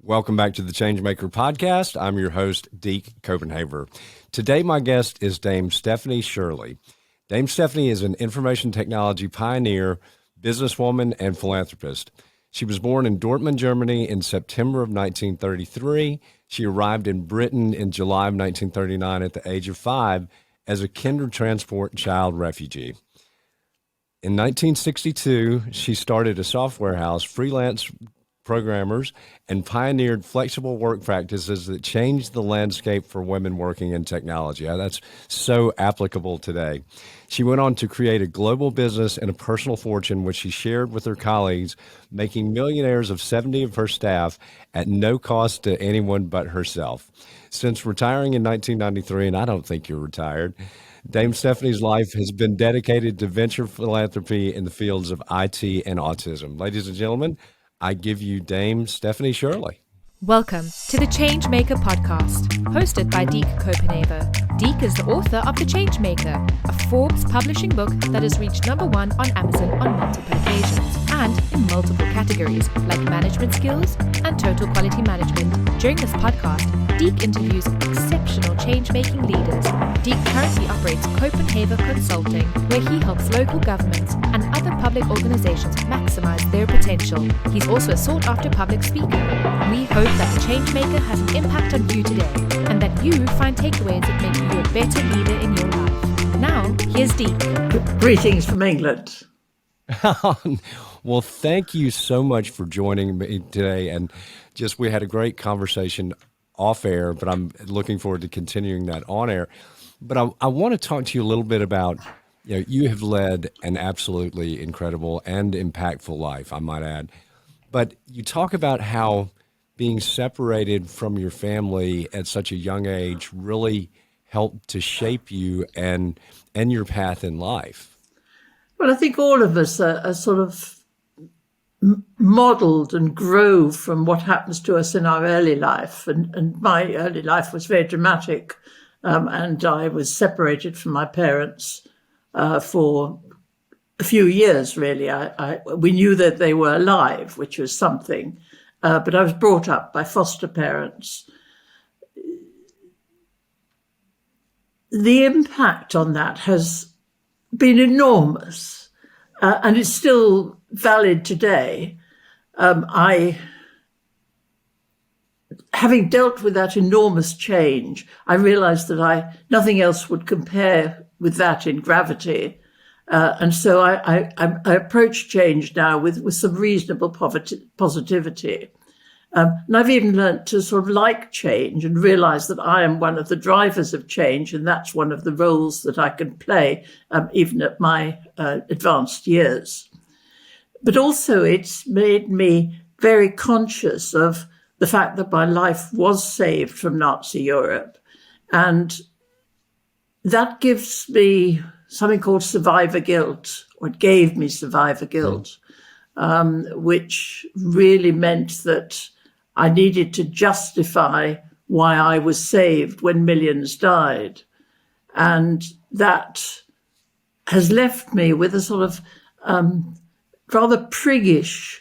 Welcome back to the Changemaker podcast. I'm your host, Deke Copenhaver. Today, my guest is Dame Stephanie Shirley. Dame Stephanie is an information technology pioneer, businesswoman, and philanthropist. She was born in Dortmund, Germany in September of 1933. She arrived in Britain in July of 1939 at the age of 5 as a kinder transport child refugee. In 1962, she started a software house, freelance programmers, and pioneered flexible work practices that changed the landscape for women working in technology. That's so applicable today. She went on to create a global business and a personal fortune, which she shared with her colleagues, making millionaires of 70 of her staff at no cost to anyone but herself. Since retiring in 1993, and I don't think you're retired, Dame Stephanie's life has been dedicated to venture philanthropy in the fields of IT and autism. Ladies and gentlemen, I give you Dame Stephanie Shirley. Welcome to the Changemaker podcast, hosted by Deke Copenhaver. Deke is the author of The Changemaker, a Forbes publishing book that has reached #1 on Amazon on multiple occasions and in multiple categories like management skills and total quality management. During this podcast, Deke interviews exceptional change-making leaders. Deke currently operates Copenhaver Consulting, where he helps local governments and other public organizations maximize their potential. He's also a sought-after public speaker. We hope that the Changemaker has an impact on you today and that you find takeaways that make you a better leader in your life. Now, here's Deke. Greetings from England. Well, thank you so much for joining me today. And we had a great conversation off air, but I'm looking forward to continuing that on air. But I want to talk to you a little bit about, you have led an absolutely incredible and impactful life, I might add. But you talk about how being separated from your family at such a young age really helped to shape you and your path in life. Well, I think all of us are sort of modeled and grow from what happens to us in our early life. And my early life was very dramatic. And I was separated from my parents for a few years, really. We knew that they were alive, which was something. But I was brought up by foster parents. The impact on that has been enormous, and it's still valid today. Having dealt with that enormous change, I realized that nothing else would compare with that in gravity. And so I approach change now with some reasonable positivity. And I've even learned to sort of like change and realize that I am one of the drivers of change, and that's one of the roles that I can play, even at my advanced years. But also it's made me very conscious of the fact that my life was saved from Nazi Europe. And that gives me something called survivor guilt, or it gave me survivor guilt, which really meant that I needed to justify why I was saved when millions died. And that has left me with a sort of rather priggish,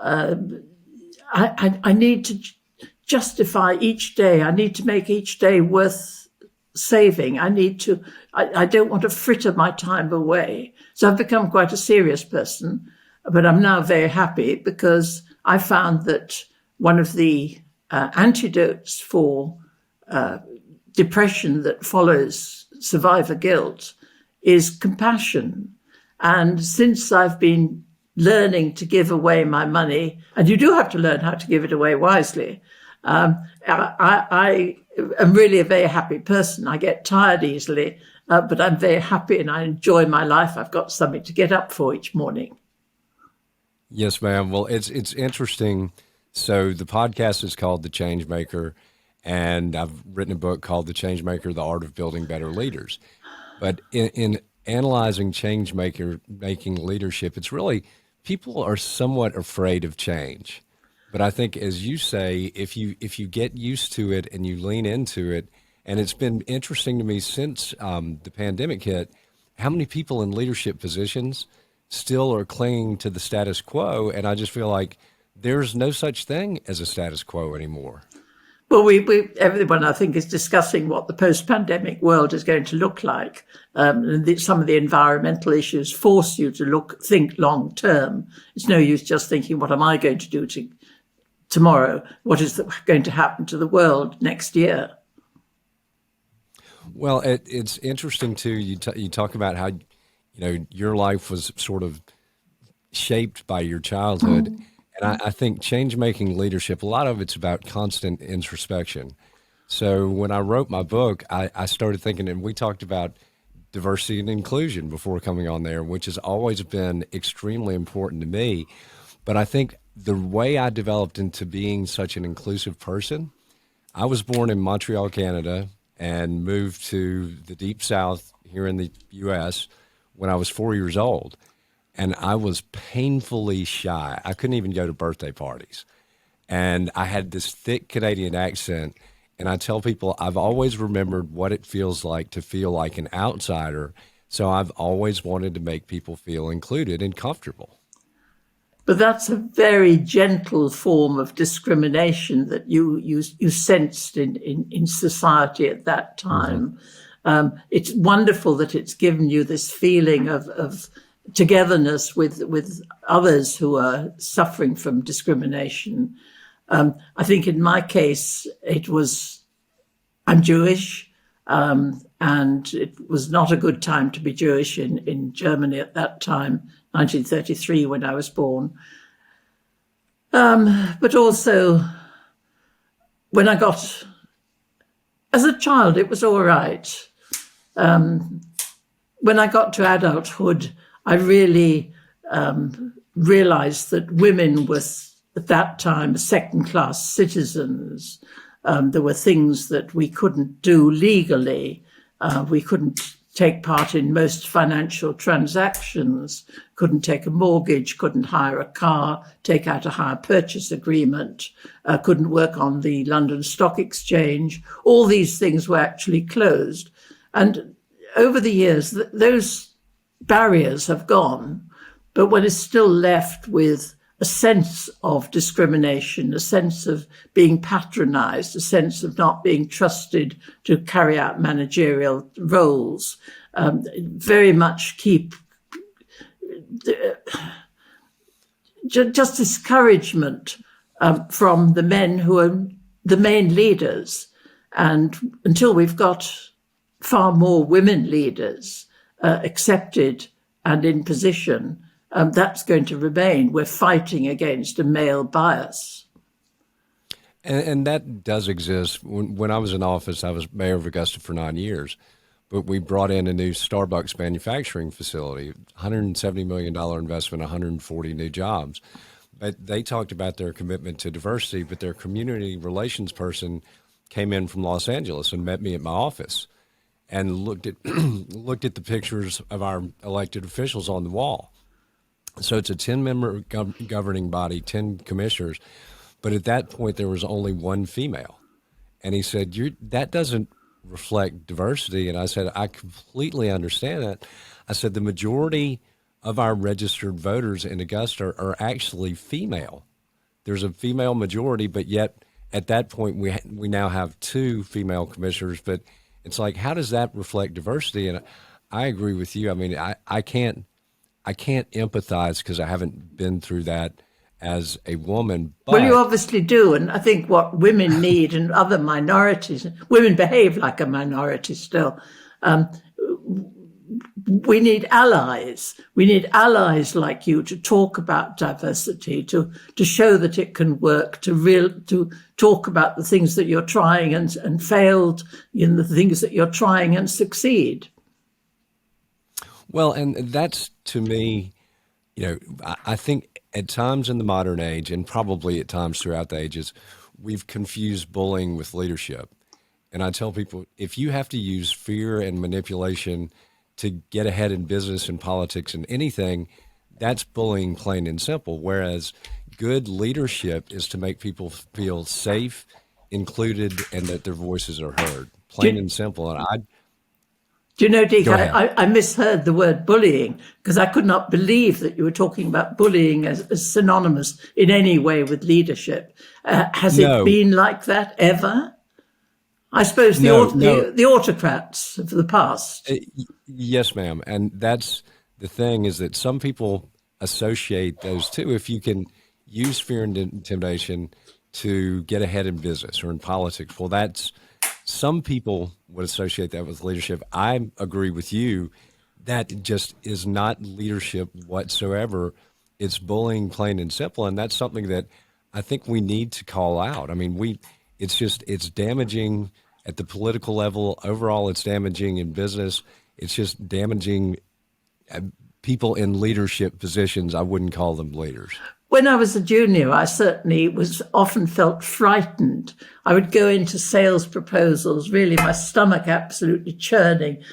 I need to justify each day. I need to make each day worth saving. I don't want to fritter my time away. So I've become quite a serious person, but I'm now very happy because I found that one of the antidotes for depression that follows survivor guilt is compassion. And since I've been learning to give away my money, and you do have to learn how to give it away wisely, I am really a very happy person. I get tired easily, but I'm very happy and I enjoy my life. I've got something to get up for each morning. Yes, ma'am. Well, it's interesting. So the podcast is called The Changemaker, and I've written a book called The Changemaker, The Art of Building Better Leaders. But in analyzing making leadership, it's really, people are somewhat afraid of change. But I think, as you say, if you get used to it and you lean into it, and it's been interesting to me since the pandemic hit, how many people in leadership positions still are clinging to the status quo. And I just feel like there's no such thing as a status quo anymore. Well, everyone, I think, is discussing what the post-pandemic world is going to look like. And some of the environmental issues force you to think long term. It's no use just thinking, what am I going to do tomorrow? What is going to happen to the world next year? Well, it's interesting too. You talk about how your life was sort of shaped by your childhood. Mm-hmm. And I think change-making leadership, a lot of it's about constant introspection. So when I wrote my book, I started thinking, and we talked about diversity and inclusion before coming on there, which has always been extremely important to me. But I think the way I developed into being such an inclusive person, I was born in Montreal, Canada, and moved to the Deep South here in the U.S. when I was 4 years old. And I was painfully shy. I couldn't even go to birthday parties. And I had this thick Canadian accent. And I tell people I've always remembered what it feels like to feel like an outsider. So I've always wanted to make people feel included and comfortable. But that's a very gentle form of discrimination that you sensed in society at that time. Mm-hmm. It's wonderful that it's given you this feeling of togetherness with others who are suffering from discrimination. I think in my case, I'm Jewish, and it was not a good time to be Jewish in Germany at that time, 1933, when I was born. But also, when I got, as a child, it was all right. When I got to adulthood, I really realized that women were, at that time, second-class citizens. There were things that we couldn't do legally. We couldn't take part in most financial transactions, couldn't take a mortgage, couldn't hire a car, take out a hire purchase agreement, couldn't work on the London Stock Exchange. All these things were actually closed. And over the years, those barriers have gone, but one is still left with a sense of discrimination, a sense of being patronized, a sense of not being trusted to carry out managerial roles, very much keep just discouragement from the men who are the main leaders. And until we've got far more women leaders accepted and in position, that's going to remain. We're fighting against a male bias. And that does exist. When I was in office, I was mayor of Augusta for 9 years, but we brought in a new Starbucks manufacturing facility, $170 million investment, 140 new jobs. But they talked about their commitment to diversity, but their community relations person came in from Los Angeles and met me at my office and looked at the pictures of our elected officials on the wall. So it's a 10-member governing body, 10 commissioners, but at that point there was only one female. And he said, that doesn't reflect diversity. And I said, I completely understand that. I said, the majority of our registered voters in Augusta are actually female. There's a female majority, but yet at that point we now have 2 female commissioners. But it's like, how does that reflect diversity? And I agree with you. I mean, I can't empathize because I haven't been through that as a woman. But well, you obviously do. And I think what women need and other minorities, women behave like a minority still. We need allies. We need allies like you to talk about diversity, to show that it can work, to talk about the things that you're trying and failed in the things that you're trying and succeed. Well, and that's, to me, I think at times in the modern age, and probably at times throughout the ages, we've confused bullying with leadership. And I tell people, if you have to use fear and manipulation to get ahead in business and politics and anything, that's bullying, plain and simple. Whereas good leadership is to make people feel safe, included, and that their voices are heard, plain and simple. And Do you know, Deke, Go ahead. I misheard the word bullying because I could not believe that you were talking about bullying as synonymous in any way with leadership. Has it No, been like that ever? I suppose no. the autocrats of the past. Yes, ma'am. And that's the thing, is that some people associate those two. If you can use fear and intimidation to get ahead in business or in politics, well, that's some people would associate that with leadership. I agree with you. That just is not leadership whatsoever. It's bullying, plain and simple. And that's something that I think we need to call out. I mean, it's damaging at the political level. Overall, it's damaging in business. It's just damaging people in leadership positions. I wouldn't call them leaders. When I was a junior, I certainly was often felt frightened. I would go into sales proposals, really my stomach absolutely churning,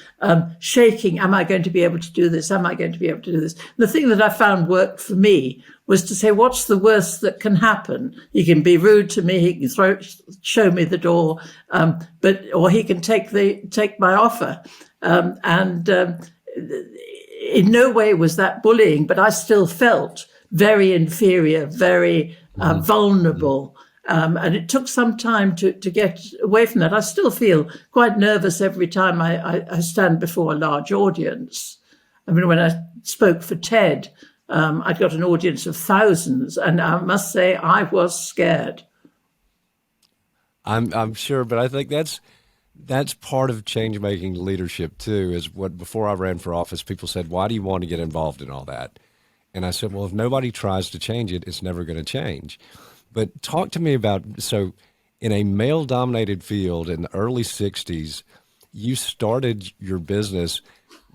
shaking. Am I going to be able to do this? Am I going to be able to do this? The thing that I found worked for me was to say, what's the worst that can happen? He can be rude to me. He can show me the door, or he can take my offer. In no way was that bullying, but I still felt very inferior, very vulnerable. And it took some time to get away from that. I still feel quite nervous every time I stand before a large audience. I mean, when I spoke for TED, I'd got an audience of thousands, and I must say I was scared. I'm sure, but I think that's part of change making leadership too. Is what, before I ran for office, people said, "Why do you want to get involved in all that?" And I said, well, if nobody tries to change it, it's never going to change. But talk to me about, so in a male dominated field in the early 60s, you started your business.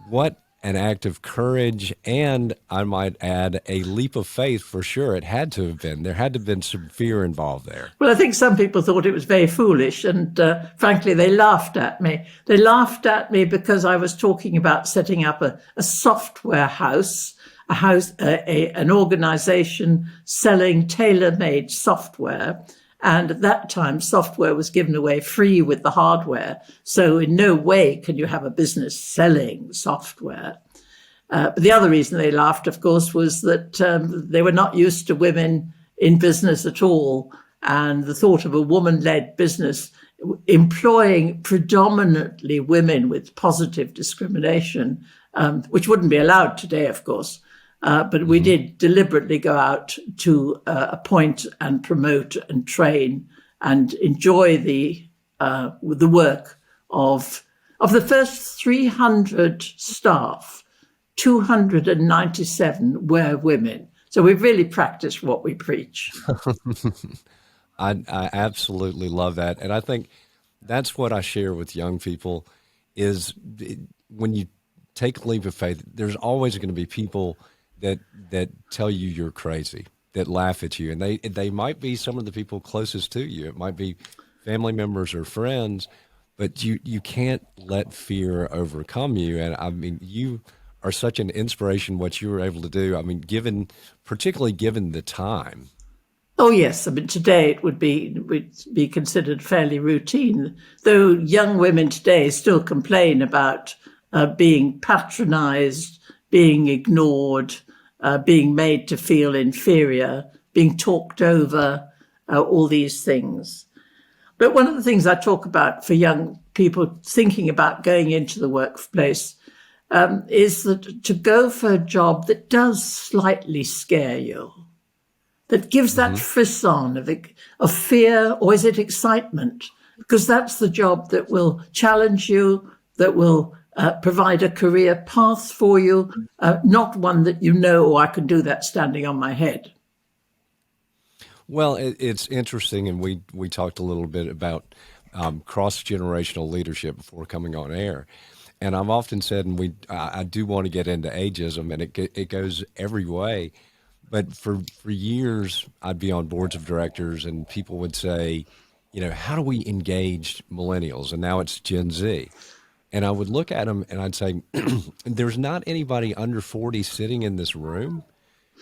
What an act of courage, and I might add a leap of faith for sure. It had to have been. There had to have been some fear involved there. Well, I think some people thought it was very foolish, and frankly, they laughed at me. They laughed at me because I was talking about setting up a software house, an organization selling tailor-made software. And at that time, software was given away free with the hardware. So in no way can you have a business selling software. But the other reason they laughed, of course, was that they were not used to women in business at all. And the thought of a woman-led business employing predominantly women with positive discrimination, which wouldn't be allowed today, of course. But we did deliberately go out to appoint and promote and train and enjoy the work of the first 300 staff. 297 were women. So we've really practiced what we preach. I absolutely love that. And I think that's what I share with young people is when you take a leap of faith, there's always going to be people that tell you you're crazy, that laugh at you. And they might be some of the people closest to you. It might be family members or friends, but you can't let fear overcome you. And I mean, you are such an inspiration, what you were able to do. I mean, particularly given the time. Oh, yes. I mean, today it would be considered fairly routine, though young women today still complain about being patronized, being ignored, being made to feel inferior, being talked over, all these things. But one of the things I talk about for young people thinking about going into the workplace is that to go for a job that does slightly scare you, that gives that frisson of fear, or is it excitement? Because that's the job that will challenge you, that will provide a career path for you, not one that I can do that standing on my head. Well, it's interesting, and we talked a little bit about cross-generational leadership before coming on air. And I've often said, and I do want to get into ageism, and it goes every way. But for years, I'd be on boards of directors, and people would say, how do we engage millennials? And now it's Gen Z. And I would look at them and I'd say, there's not anybody under 40 sitting in this room.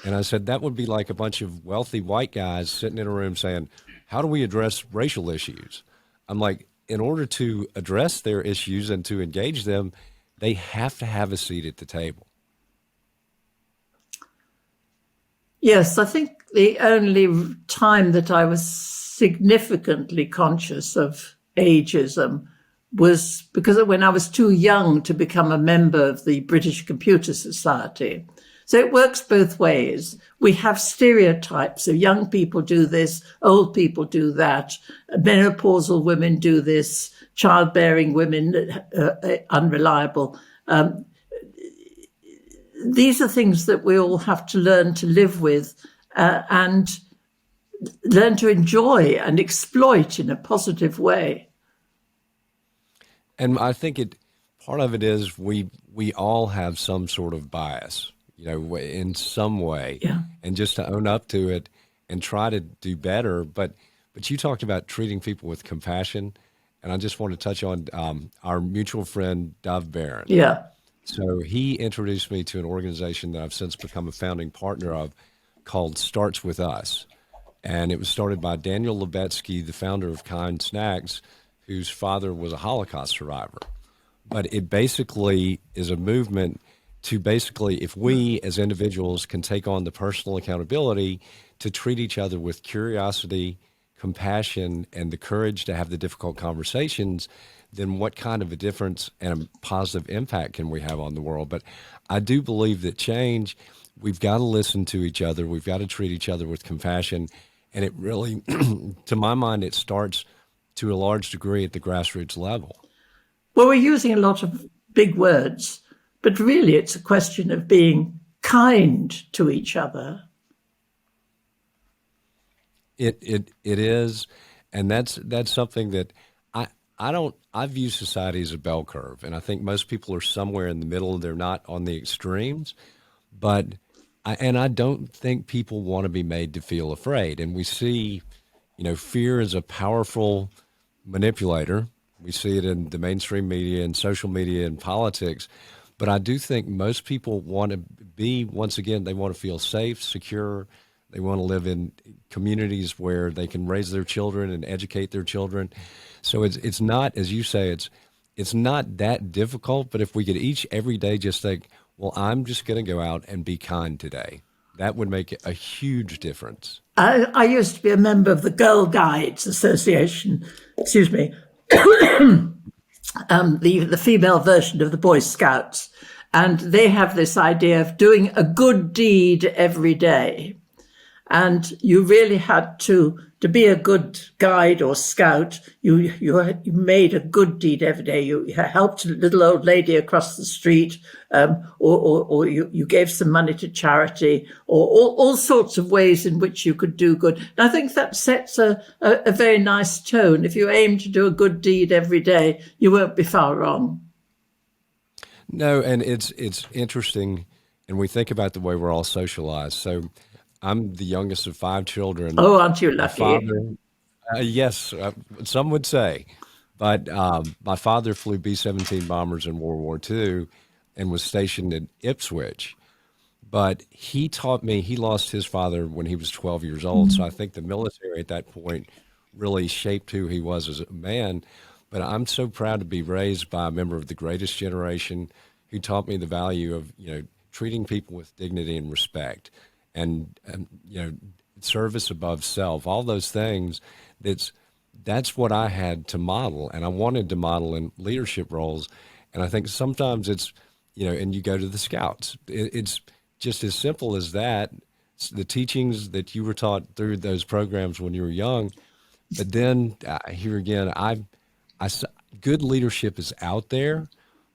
And I said, that would be like a bunch of wealthy white guys sitting in a room saying, how do we address racial issues? I'm like, in order to address their issues and to engage them, they have to have a seat at the table. Yes, I think the only time that I was significantly conscious of ageism was because when I was too young to become a member of the British Computer Society. So it works both ways. We have stereotypes. So young people do this, old people do that, menopausal women do this, childbearing women unreliable. These are things that we all have to learn to live with and learn to enjoy and exploit in a positive way. And I think part of it is we all have some sort of bias, in some way, Yeah. and just to own up to it and try to do better. But you talked about treating people with compassion, and I just want to touch on our mutual friend, Dov Barron. Yeah. So he introduced me to an organization that I've since become a founding partner of called Starts With Us. And it was started by Daniel Levetsky, the founder of Kind Snacks, whose father was a Holocaust survivor. But it basically is a movement to if we as individuals can take on the personal accountability to treat each other with curiosity, compassion, and the courage to have the difficult conversations, then what kind of a difference and a positive impact can we have on the world? But I do believe that change, we've got to listen to each other. We've got to treat each other with compassion. And it really, to my mind, it starts to a large degree at the grassroots level. Well, we're using a lot of big words, but really it's a question of being kind to each other. It is, and that's something that I view society as a bell curve, and I think most people are somewhere in the middle. They're not on the extremes, but I don't think people want to be made to feel afraid. And we see, fear is a powerful manipulator. We see it in the mainstream media and social media and politics. But I do think most people want to be, once again, they want to feel safe, secure. They want to live in communities where they can raise their children and educate their children. So it's not, as you say, it's not that difficult. But if we could each every day just think, well, I'm just going to go out and be kind today, that would make a huge difference. I used to be a member of the Girl Guides Association, the female version of the Boy Scouts. And they have this idea of doing a good deed every day. And you really had to be a good guide or scout. You made a good deed every day. You helped a little old lady across the street, or you gave some money to charity, or all sorts of ways in which you could do good. And I think that sets a very nice tone. If you aim to do a good deed every day, you won't be far wrong. No, and it's interesting, and we think about the way we're all socialized. So I'm the youngest of 5 children. Oh, aren't you lucky? My father, yes, some would say. But my father flew B-17 bombers in World War II and was stationed in Ipswich. But he taught me, he lost his father when he was 12 years old. So I think the military at that point really shaped who he was as a man. But I'm so proud to be raised by a member of the greatest generation who taught me the value of, treating people with dignity and respect. And service above self, all those things, that's what I had to model, and I wanted to model in leadership roles. And I think sometimes it's, and you go to the Scouts, it's just as simple as that, the teachings that you were taught through those programs when you were young. But then here again, good leadership is out there,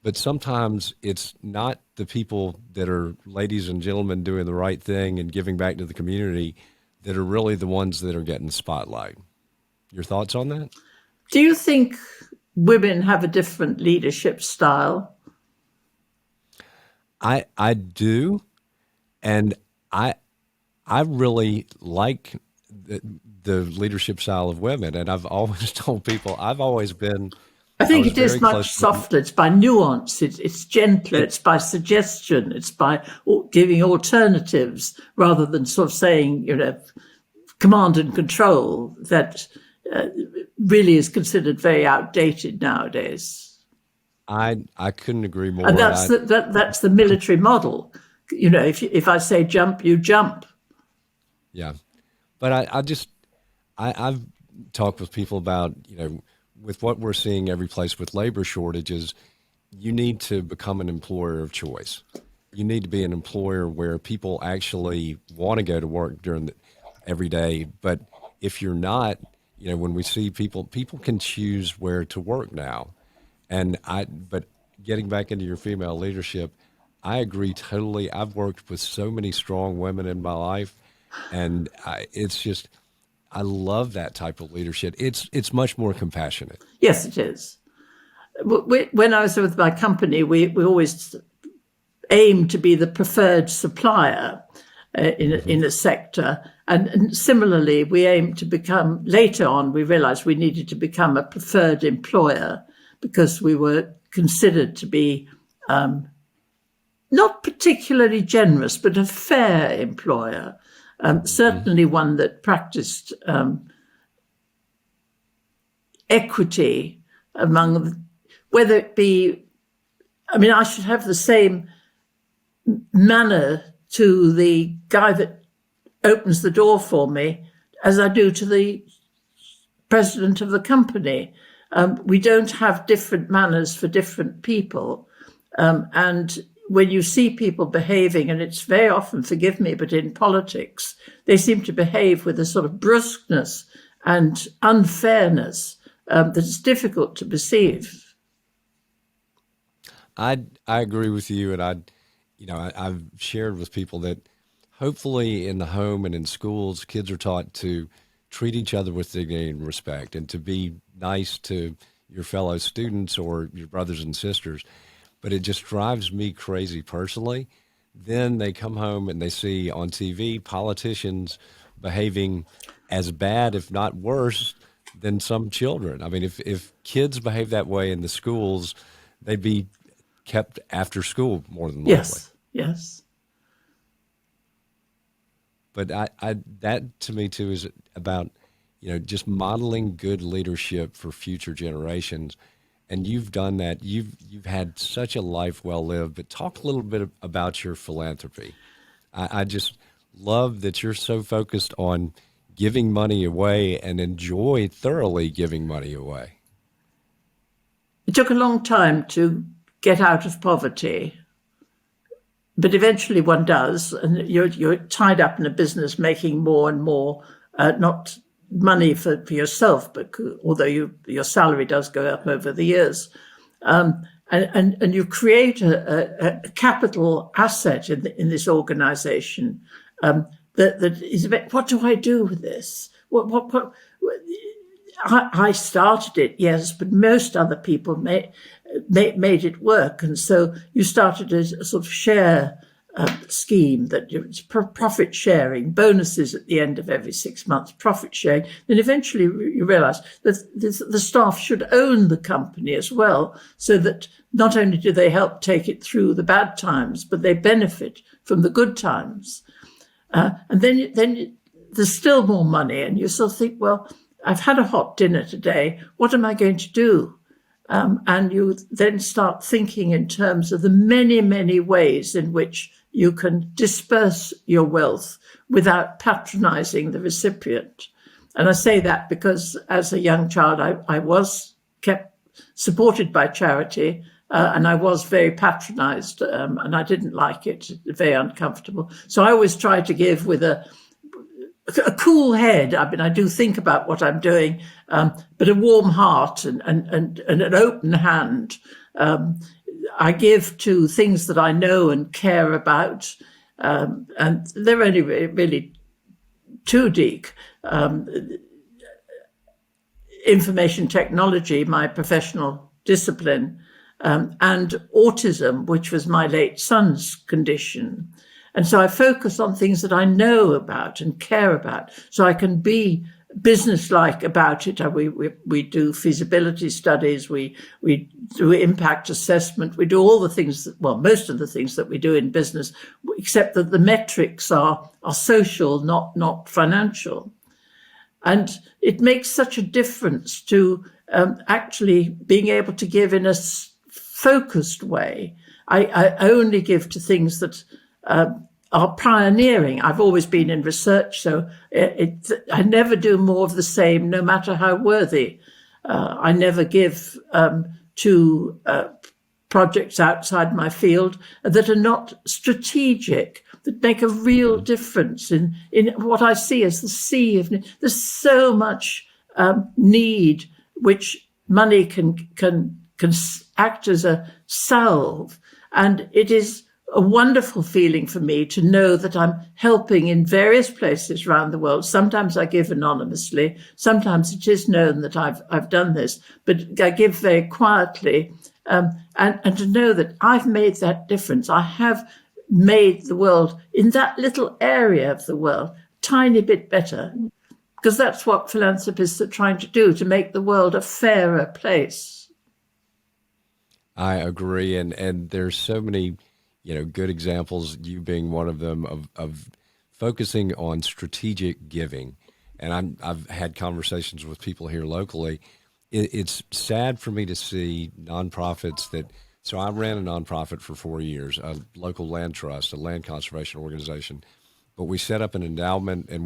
but sometimes it's not the people that are ladies and gentlemen doing the right thing and giving back to the community that are really the ones that are getting the spotlight. Your thoughts on that? Do you think women have a different leadership style? I do, and I really like the leadership style of women, and I've always told people I've always been. I think it is much softer. It's by nuance. It's gentler. It's by suggestion. It's by giving alternatives rather than sort of saying, command and control that really is considered very outdated nowadays. I couldn't agree more. And that's the military model. You know, if I say jump, you jump. Yeah, but I've talked with people about, with what we're seeing every place with labor shortages, you need to become an employer of choice. You need to be an employer where people actually want to go to work every day. But if you're not, when we see people can choose where to work now. But getting back into your female leadership, I agree totally. I've worked with so many strong women in my life, and I love that type of leadership. It's much more compassionate. Yes, it is. When I was with my company, we always aimed to be the preferred supplier in a sector. And similarly, we aimed to become, later on, we realized we needed to become a preferred employer because we were considered to be not particularly generous, but a fair employer. Certainly one that practiced equity among, whether it be, I should have the same manner to the guy that opens the door for me as I do to the president of the company. We don't have different manners for different people. And when you see people behaving, and it's very often, forgive me, but in politics, they seem to behave with a sort of brusqueness and unfairness that's difficult to perceive. I agree with you, and I've shared with people that hopefully in the home and in schools, kids are taught to treat each other with dignity and respect, and to be nice to your fellow students or your brothers and sisters. But it just drives me crazy personally. Then they come home and they see on TV politicians behaving as bad, if not worse, than some children. If kids behave that way in the schools, they'd be kept after school more than likely. Yes. But that to me too is about, just modeling good leadership for future generations. And you've done that. You've had such a life well lived. But talk a little bit about your philanthropy. I just love that you're so focused on giving money away and enjoy thoroughly giving money away. It took a long time to get out of poverty, but eventually one does, and you're tied up in a business making more and more, not money for yourself, but although your salary does go up over the years, and you create a capital asset in this organization that is about, what do I do with this? What I started it, yes, but most other people made it work, and so you started a sort of share scheme that it's profit sharing, bonuses at the end of every 6 months, profit sharing. Then eventually you realize that the staff should own the company as well, so that not only do they help take it through the bad times, but they benefit from the good times. And then there's still more money, and you sort of think, well, I've had a hot dinner today. What am I going to do? And you then start thinking in terms of the many, many ways in which you can disperse your wealth without patronizing the recipient. And I say that because as a young child, I was kept supported by charity, and I was very patronized, and I didn't like it, very uncomfortable. So I always try to give with a cool head. I do think about what I'm doing, but a warm heart and an open hand. I give to things that I know and care about, and they're only really two, Deke. Information technology, my professional discipline, and autism, which was my late son's condition. And so I focus on things that I know about and care about, so I can be businesslike about it. We do feasibility studies, we do impact assessment, we do all the things most of the things that we do in business, except that the metrics are social, not financial. And it makes such a difference to actually being able to give in a focused way. I only give to things that are pioneering. I've always been in research, so I never do more of the same, no matter how worthy. I never give to projects outside my field that are not strategic, that make a real difference in what I see as the sea of need. There's so much need, which money can act as a salve, and it is a wonderful feeling for me to know that I'm helping in various places around the world. Sometimes I give anonymously. Sometimes it is known that I've done this, but I give very quietly. And to know that I've made that difference. I have made the world, in that little area of the world, a tiny bit better, because that's what philanthropists are trying to do, to make the world a fairer place. I agree. And there's so many, good examples, you being one of them, of focusing on strategic giving. And I've had conversations with people here locally. It's sad for me to see nonprofits so I ran a nonprofit for 4 years, a local land trust, a land conservation organization, but we set up an endowment and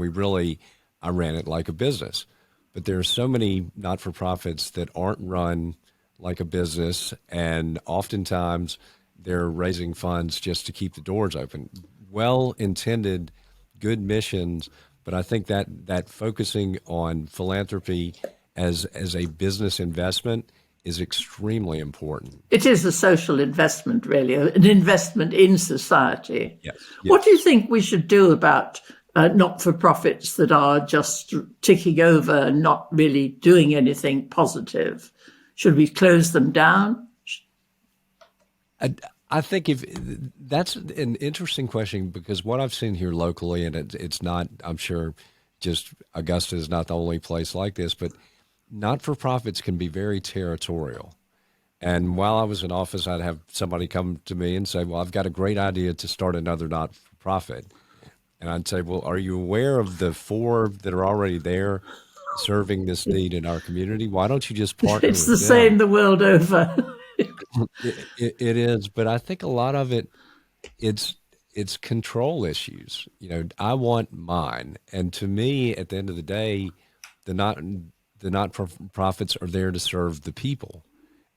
I ran it like a business. But there are so many not-for-profits that aren't run like a business, and oftentimes they're raising funds just to keep the doors open. Well-intended, good missions, but I think that focusing on philanthropy as a business investment is extremely important. It is a social investment, really, an investment in society. Yes. What do you think we should do about not-for-profits that are just ticking over and not really doing anything positive? Should we close them down? I think that's an interesting question, because what I've seen here locally, and it's not, I'm sure, just Augusta is not the only place like this, but not-for-profits can be very territorial. And while I was in office, I'd have somebody come to me and say, well, I've got a great idea to start another not-for-profit. And I'd say, well, are you aware of the 4 that are already there serving this need in our community? Why don't you just partner It's the with them? same the world over. It is, but I think a lot of it's control issues. I want mine. And to me, at the end of the day, the not-for-profits are there to serve the people.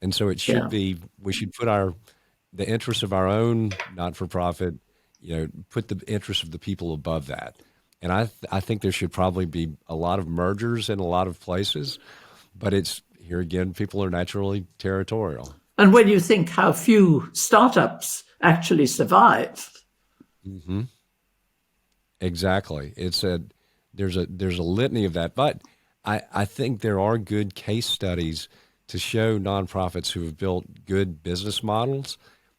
And so it should be, we should put the interests of our own not-for-profit, put the interests of the people above that. And I think there should probably be a lot of mergers in a lot of places, but here again, people are naturally territorial. And when you think how few startups actually survive. Mm-hmm. Exactly. There's a litany of that, but I think there are good case studies to show nonprofits who have built good business models.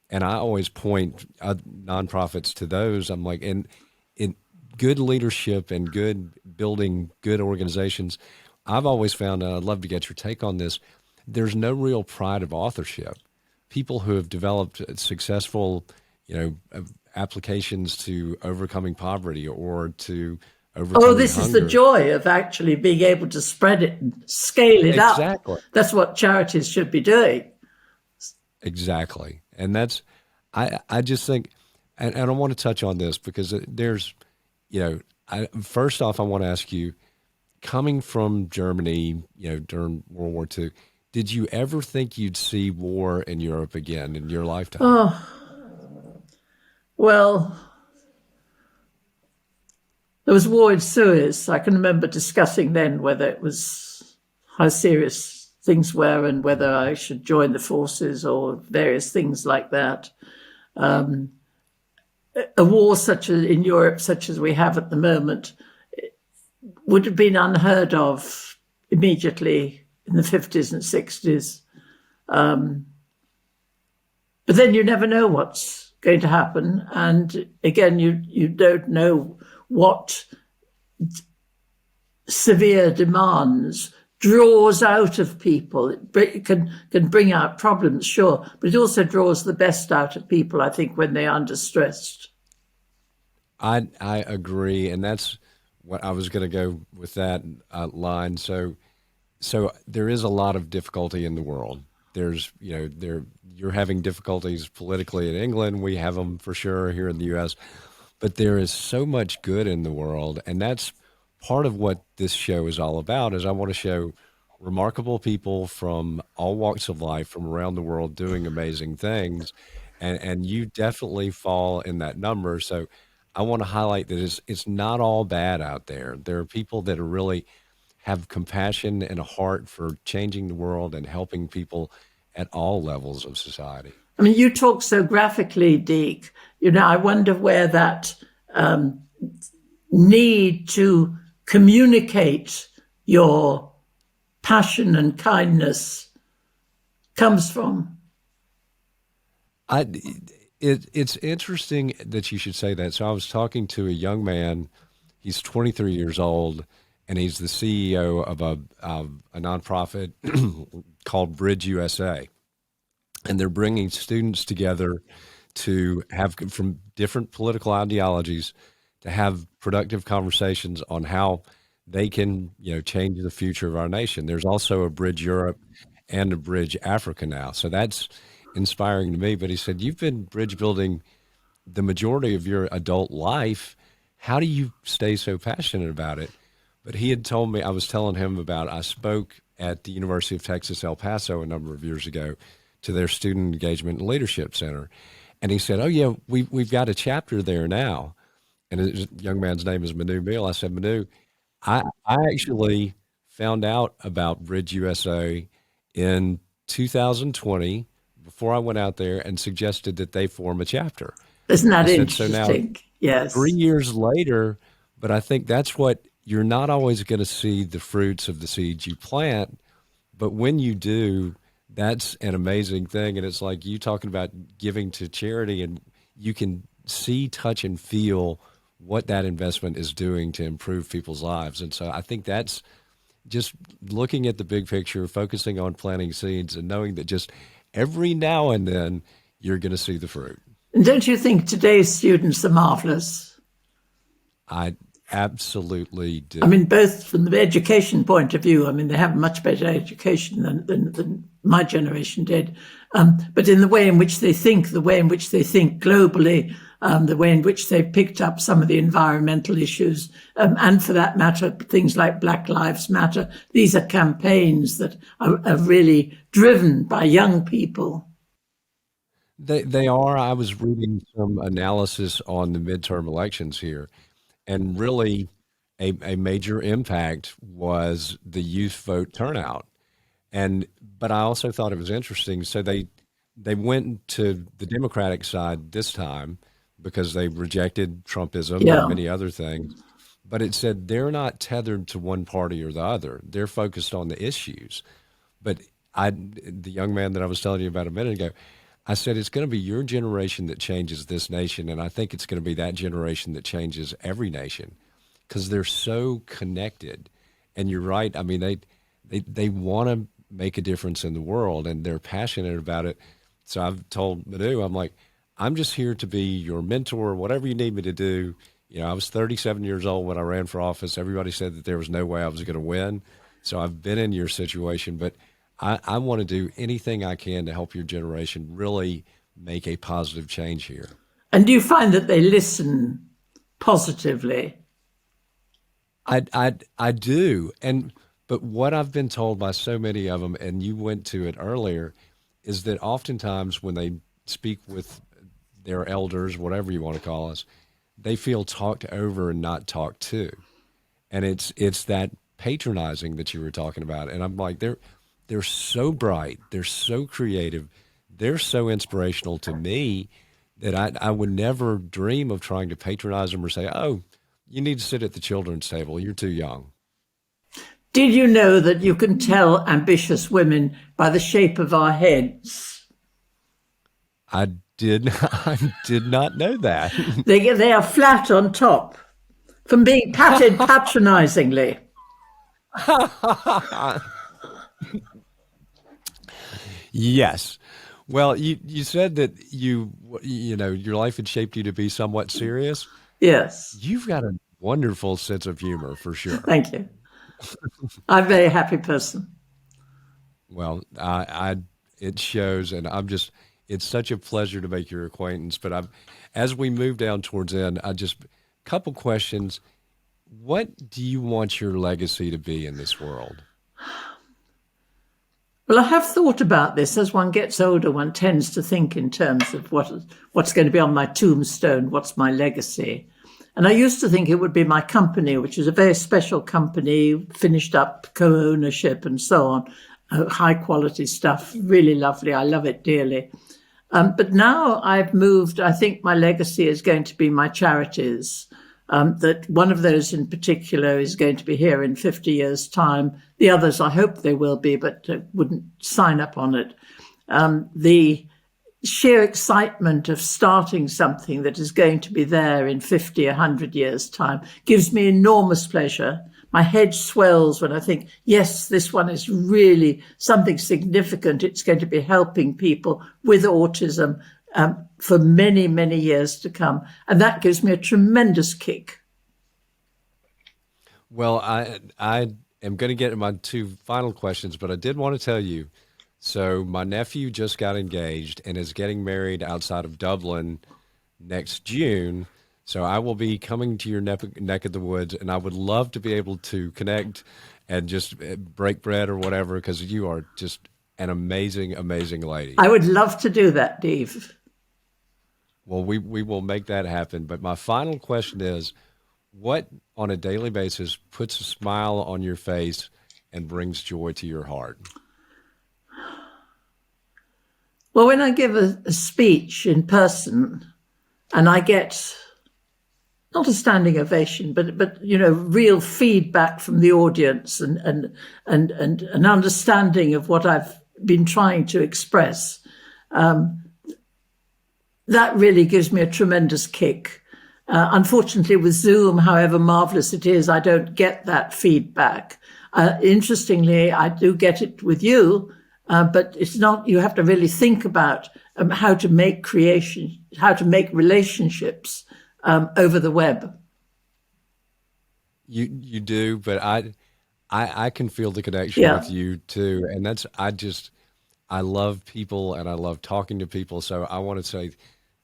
And I always point nonprofits to those. I'm like, in good leadership and good building good organizations, I've always found, and I'd love to get your take on this, there's no real pride of authorship. People who have developed successful, applications to overcoming poverty or to overcoming this hunger. is the joy of actually being able to spread it and scale it up. Exactly. That's what charities should be doing. Exactly. And that's, I just think, and I want to touch on this because there's, first off, I want to ask you, coming from Germany, during World War II, did you ever think you'd see war in Europe again in your lifetime? Oh, well, there was war in Suez. I can remember discussing then whether it was how serious things were and whether I should join the forces or various things like that. A war in Europe, such as we have at the moment, would have been unheard of immediately in the 50s and 60s. But then you never know what's going to happen. And again, you don't know what severe demands draws out of people. It can bring out problems, sure, but it also draws the best out of people, I think, when they're under stress. I agree, and that's what I was going to go with that line. So there is a lot of difficulty in the world, There's, you're having difficulties politically in England. We have them for sure here in the U.S. But there is so much good in the world, and that's part of what this show is all about. Is I want to show remarkable people from all walks of life from around the world doing amazing things, and you definitely fall in that number. So I want to highlight that it's not all bad out there. There are people that are really have compassion and a heart for changing the world and helping people at all levels of society. I mean, you talk so graphically, Deke. I wonder where that need to communicate your passion and kindness comes from. It's interesting that you should say that. So I was talking to a young man. He's 23 years old, and he's the CEO of a nonprofit called Bridge USA. And they're bringing students together to have from different political ideologies to have productive conversations on how they can, change the future of our nation. There's also a Bridge Europe and a Bridge Africa now. So that's inspiring to me. But he said, you've been bridge building the majority of your adult life. How do you stay so passionate about it? But he had told me, I was telling him about, I spoke at the University of Texas, El Paso a number of years ago to their Student Engagement and Leadership Center. And he said, oh, yeah, we've got a chapter there now. And the young man's name is Manu Beal. I said, Manu, I actually found out about Bridge USA in 2020 before I went out there and suggested that they form a chapter. Isn't that I said, interesting? so now, yes. 3 years later, but I think that's what you're not always going to see the fruits of the seeds you plant. But when you do, that's an amazing thing. And it's like you talking about giving to charity, and you can see, touch, and feel what that investment is doing to improve people's lives. And so I think that's just looking at the big picture, focusing on planting seeds, and knowing that just every now and then you're going to see the fruit. And don't you think today's students are marvelous? I absolutely do. I mean, both from the education point of view, they have much better education than my generation did. But in the way in which they think, the way in which they think globally, the way in which they've picked up some of the environmental issues, and for that matter, things like Black Lives Matter. These are campaigns that are really driven by young people. They are. I was reading some analysis on the midterm elections here, and really a major impact was the youth vote turnout. But I also thought it was interesting. So they went to the Democratic side this time because they rejected Trumpism and many other things. But it said they're not tethered to one party or the other. They're focused on the issues. But the young man that I was telling you about a minute ago, I said, it's going to be your generation that changes this nation. And I think it's going to be that generation that changes every nation because they're so connected. And you're right. I mean, they want to make a difference in the world, and they're passionate about it. So I've told Manu, I'm like, I'm just here to be your mentor, whatever you need me to do. I was 37 years old when I ran for office. Everybody said that there was no way I was going to win. So I've been in your situation, but I want to do anything I can to help your generation really make a positive change here. And do you find that they listen positively? I do. But what I've been told by so many of them, and you went to it earlier, is that oftentimes when they speak with their elders, whatever you want to call us, they feel talked over and not talked to. And it's that patronizing that you were talking about. And I'm like, they're so bright, they're so creative, they're so inspirational to me that I would never dream of trying to patronize them or say, oh, you need to sit at the children's table, you're too young. Did you know that you can tell ambitious women by the shape of our heads? I did not know that. They are flat on top from being patted patronizingly. Yes. Well, you said that your life had shaped you to be somewhat serious. Yes. You've got a wonderful sense of humor, for sure. Thank you. I'm a very happy person. Well, It shows, and it's such a pleasure to make your acquaintance. But as we move down towards the end, couple questions. What do you want your legacy to be in this world? Well, I have thought about this. As one gets older, one tends to think in terms of what's going to be on my tombstone, what's my legacy. And I used to think it would be my company, which is a very special company, finished up co-ownership and so on, high quality stuff, really lovely. I love it dearly. But now I've moved. I think my legacy is going to be my charities. That one of those in particular is going to be here in 50 years' time. The others, I hope they will be, but wouldn't sign up on it. The sheer excitement of starting something that is going to be there in 50, 100 years' time gives me enormous pleasure. My head swells when I think, yes, this one is really something significant. It's going to be helping people with autism for many, many years to come. And that gives me a tremendous kick. Well, I am going to get to my two final questions, but I did want to tell you, so my nephew just got engaged and is getting married outside of Dublin next June. So I will be coming to your neck of the woods, and I would love to be able to connect and just break bread or whatever, because you are just an amazing, amazing lady. I would love to do that, Dave. Well, we will make that happen. But my final question is, what on a daily basis puts a smile on your face and brings joy to your heart? Well, when I give a speech in person and I get not a standing ovation, but real feedback from the audience and an understanding of what I've been trying to express, that really gives me a tremendous kick. Unfortunately, with Zoom, however marvelous it is, I don't get that feedback. Interestingly, I do get it with you, but it's not. You have to really think about how to make relationships over the web. You do, but I can feel the connection with you too, and I love people and I love talking to people. So I want to say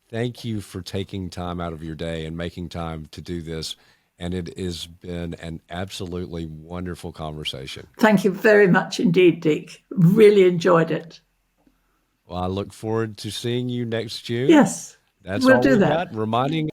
thank you for taking time out of your day and making time to do this. And it has been an absolutely wonderful conversation. Thank you very much indeed, Deke. Really enjoyed it. Well, I look forward to seeing you next June. Yes, we'll do that. Reminding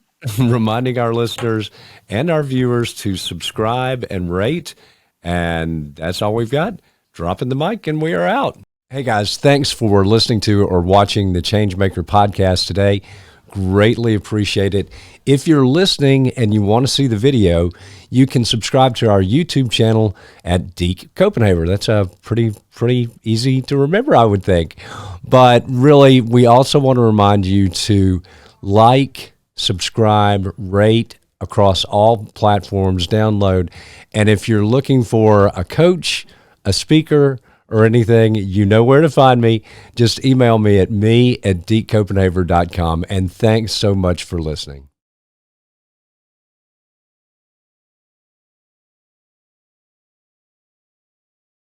our listeners and our viewers to subscribe and rate. And that's all we've got. Dropping the mic and we are out. Hey guys, thanks for listening to or watching the Changemaker podcast today. Greatly appreciate it. If you're listening and you want to see the video, you can subscribe to our YouTube channel at Deke Copenhaver. That's pretty easy to remember, I would think. But really, we also want to remind you to like, subscribe, rate across all platforms, download. And if you're looking for a coach, a speaker, or anything, you know where to find me. Just email me at me@dekecopenhaver.com. And thanks so much for listening.